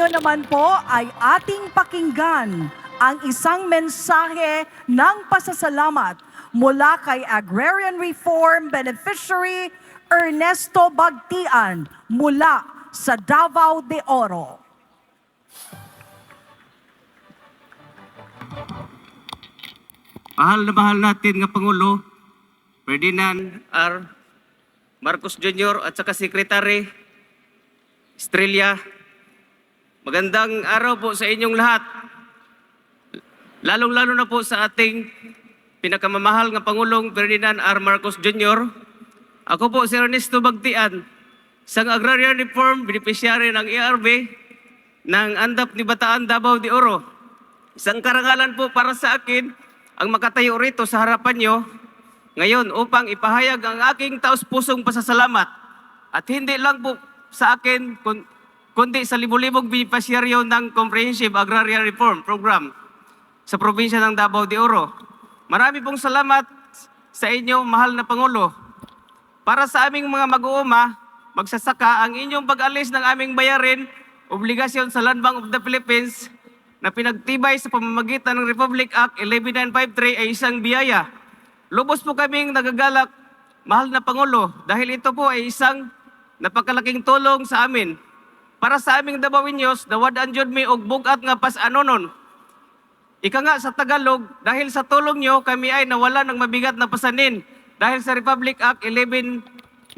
Ngayon naman po ay ating pakinggan ang isang mensahe ng pasasalamat mula kay Agrarian Reform Beneficiary Ernesto Bagtian mula sa Davao de Oro. Mahal natin nga Pangulo, Ferdinand R. Marcos Jr. at saka Secretary Estrella. Magandang araw po sa inyong lahat. Lalong-lalo na po sa ating pinakamamahal nga Pangulong Ferdinand R. Marcos Jr. Ako po si Ernesto Bagtian, isang Agrarian Reform Beneficiary ng ERB ng Andap ni Bataan, Davao de Oro. Isang karangalan po para sa akin ang makatayo rito sa harapan nyo ngayon upang ipahayag ang aking taos-pusong pasasalamat. At hindi lang po sa akin, kundi sa libo-libong beneficiaryo ng Comprehensive Agrarian Reform Program sa probinsya ng Davao de Oro. Marami pong salamat sa inyo, mahal na Pangulo. Para sa aming mga mag-uuma, magsasaka, ang inyong pag-alis ng aming bayarin, obligasyon sa Land Bank of the Philippines na pinagtibay sa pamamagitan ng Republic Act 11953 ay isang biyaya. Lubos po kaming nagagalak, mahal na Pangulo, dahil ito po ay isang napakalaking tulong sa amin. Para sa aming Davaoenos, dawad-an jud mi og bugat nga pas-anonon. Ika nga sa Tagalog, dahil sa tulong nyo, kami ay nawala ng mabigat na pasanin dahil sa Republic Act 11953.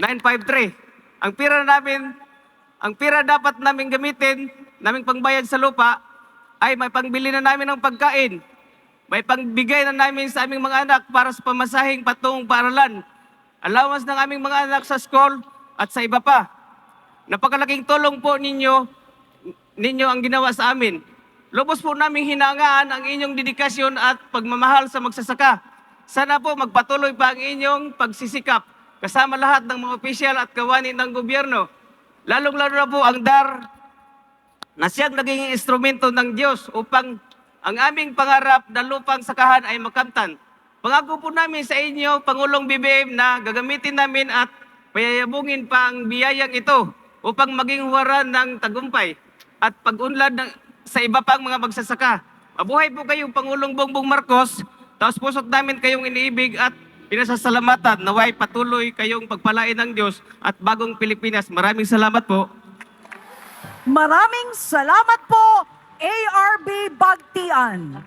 Ang pira dapat namin gamitin, naming pangbayad sa lupa, ay may pangbili na namin ng pagkain. May pangbigay na namin sa aming mga anak para sa pamasahing patungong paaralan. Allowance ng aming mga anak sa school at sa iba pa. Napakalaking tulong po ninyo ang ginawa sa amin. Lubos po naming hinangaan ang inyong dedikasyon at pagmamahal sa magsasaka. Sana po magpatuloy pa ang inyong pagsisikap kasama lahat ng mga opisyal at kawani ng gobyerno. Lalong-lalo na po ang DAR na siyang naging instrumento ng Diyos upang ang aming pangarap na lupang sakahan ay makamtan. Pangako po namin sa inyo, Pangulong BBM, na gagamitin namin at payayabungin pa ang biyayang ito upang maging huwaran ng tagumpay at pag-unlad sa iba pang mga magsasaka. Mabuhay po kayong Pangulong Bongbong Marcos, taos pusot namin kayong iniibig at pinasasalamatan. Naway patuloy kayong pagpalain ng Diyos at bagong Pilipinas. Maraming salamat po. Maraming salamat po, ARB Bagtian.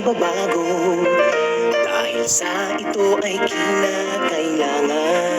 Bago dahil sa ito ay kinakailangan